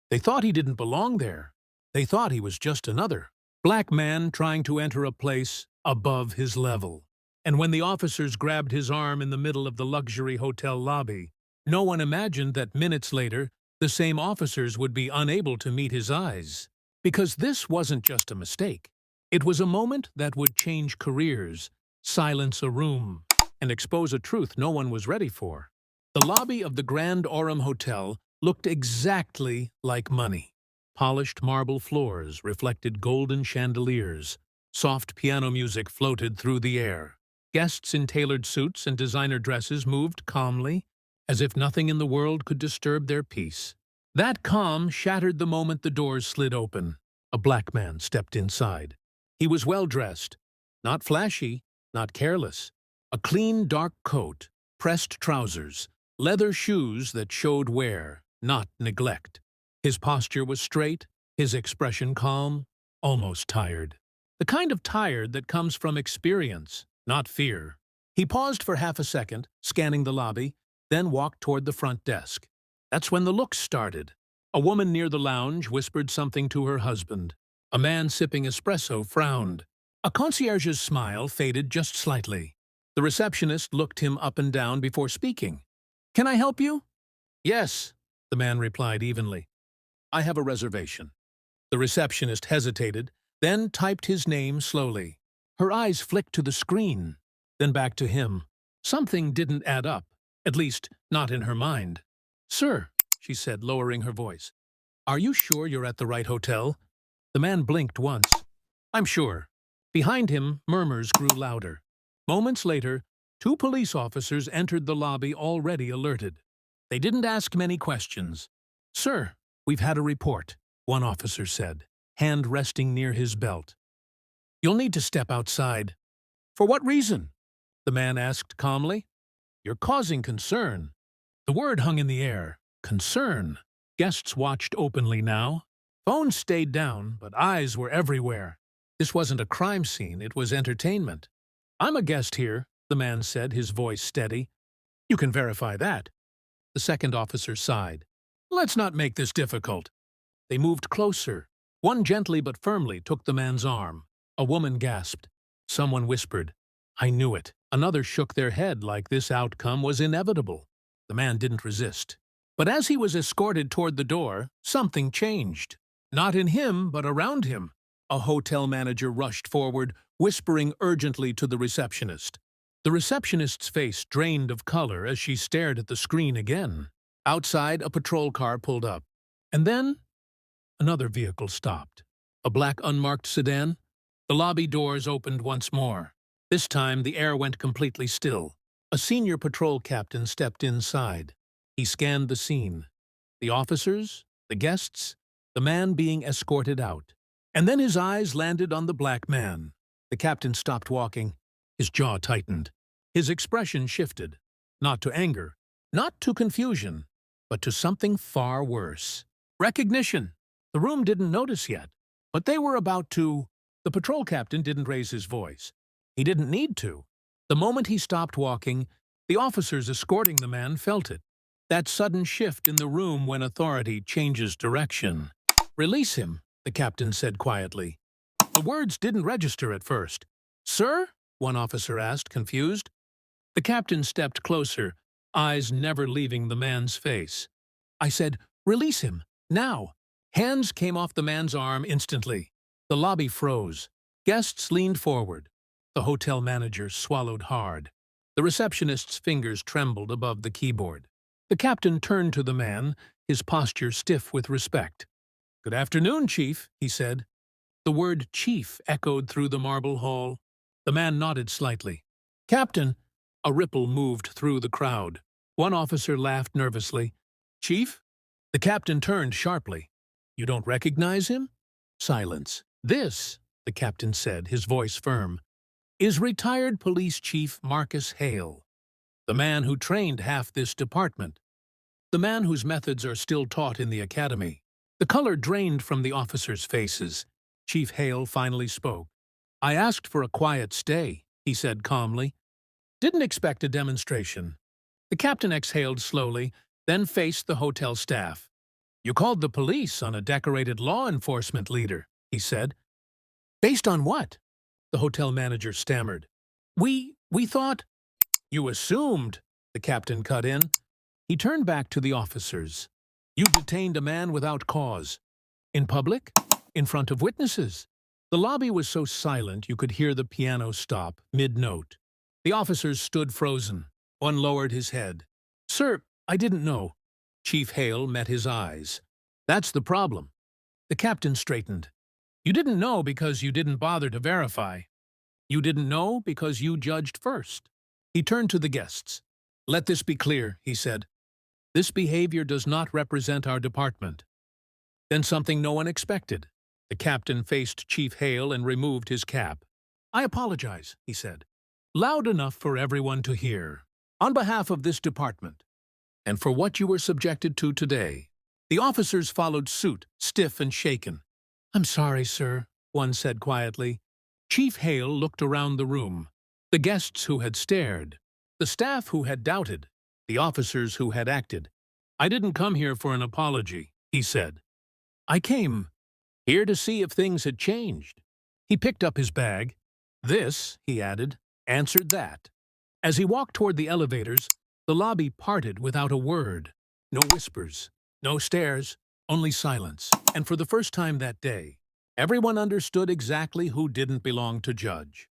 They thought he didn't belong there. They thought he was just another black man trying to enter a place above his level. And when the officers grabbed his arm in the middle of the luxury hotel lobby, no one imagined that minutes later, the same officers would be unable to meet his eyes. Because this wasn't just a mistake. It was a moment that would change careers, silence a room, and expose a truth no one was ready for. The lobby of the Grand Orem Hotel looked exactly like money. Polished marble floors reflected golden chandeliers. Soft piano music floated through the air. Guests in tailored suits and designer dresses moved calmly, as if nothing in the world could disturb their peace. That calm shattered the moment the doors slid open. A black man stepped inside. He was well-dressed, not flashy, not careless. A clean, dark coat, pressed trousers, leather shoes that showed wear, not neglect. His posture was straight, his expression calm, almost tired. The kind of tired that comes from experience, not fear. He paused for half a second, scanning the lobby, then walked toward the front desk. That's when the looks started. A woman near the lounge whispered something to her husband. A man sipping espresso frowned. A concierge's smile faded just slightly. The receptionist looked him up and down before speaking. "Can I help you?" "Yes," the man replied evenly. "I have a reservation." The receptionist hesitated, then typed his name slowly. Her eyes flicked to the screen, then back to him. Something didn't add up, at least not in her mind. "Sir," she said, lowering her voice, "are you sure you're at the right hotel?" The man blinked once. "I'm sure." Behind him, murmurs grew louder. Moments later, 2 police officers entered the lobby already alerted. They didn't ask many questions. "Sir, we've had a report," one officer said, hand resting near his belt. "You'll need to step outside." "For what reason?" the man asked calmly. "You're causing concern." The word hung in the air. Concern. Guests watched openly now. Phones stayed down, but eyes were everywhere. This wasn't a crime scene, it was entertainment. "I'm a guest here," the man said, his voice steady. "You can verify that." The second officer sighed. "Let's not make this difficult." They moved closer. One gently but firmly took the man's arm. A woman gasped. Someone whispered, "I knew it." Another shook their head like this outcome was inevitable. The man didn't resist. But as he was escorted toward the door, something changed. Not in him, but around him. A hotel manager rushed forward, whispering urgently to the receptionist. The receptionist's face drained of color as she stared at the screen again. Outside, a patrol car pulled up. And then, another vehicle stopped. A black unmarked sedan. The lobby doors opened once more. This time, the air went completely still. A senior patrol captain stepped inside. He scanned the scene. The officers, the guests, the man being escorted out. And then his eyes landed on the black man. The captain stopped walking. His jaw tightened. His expression shifted. Not to anger, not to confusion, but to something far worse. Recognition. The room didn't notice yet, but they were about to. The patrol captain didn't raise his voice. He didn't need to. The moment he stopped walking, the officers escorting the man felt it. That sudden shift in the room when authority changes direction. "Release him," the captain said quietly. The words didn't register at first. "Sir?" one officer asked, confused. The captain stepped closer, eyes never leaving the man's face. "I said, release him, now." Hands came off the man's arm instantly. The lobby froze. Guests leaned forward. The hotel manager swallowed hard. The receptionist's fingers trembled above the keyboard. The captain turned to the man, his posture stiff with respect. "Good afternoon, Chief," he said. The word chief echoed through the marble hall. The man nodded slightly. "Captain," a ripple moved through the crowd. One officer laughed nervously. "Chief?" The captain turned sharply. "You don't recognize him?" Silence. "This," the captain said, his voice firm, "is retired police chief Marcus Hale, the man who trained half this department, the man whose methods are still taught in the academy." The color drained from the officers' faces. Chief Hale finally spoke. "I asked for a quiet stay," he said calmly. "Didn't expect a demonstration." The captain exhaled slowly, then faced the hotel staff. You called the police on a decorated law enforcement leader, he said. Based on what? The hotel manager stammered. We thought... You assumed, the captain cut in. He turned back to the officers. You detained a man without cause. In public? In front of witnesses? The lobby was so silent you could hear the piano stop, mid-note. The officers stood frozen. One lowered his head. Sir, I didn't know. Chief Hale met his eyes. That's the problem. The captain straightened. You didn't know because you didn't bother to verify. You didn't know because you judged first. He turned to the guests. Let this be clear, he said. This behavior does not represent our department. Then something no one expected. The captain faced Chief Hale and removed his cap. I apologize, he said. Loud enough for everyone to hear. On behalf of this department, and for what you were subjected to today. The officers followed suit, stiff and shaken. I'm sorry, sir, one said quietly. Chief Hale looked around the room. The guests who had stared, the staff who had doubted, the officers who had acted. I didn't come here for an apology, he said. I came here to see if things had changed. He picked up his bag. This, he added, answered that. As he walked toward the elevators, the lobby parted without a word. No whispers, no stares, only silence. And for the first time that day, everyone understood exactly who didn't belong to judge.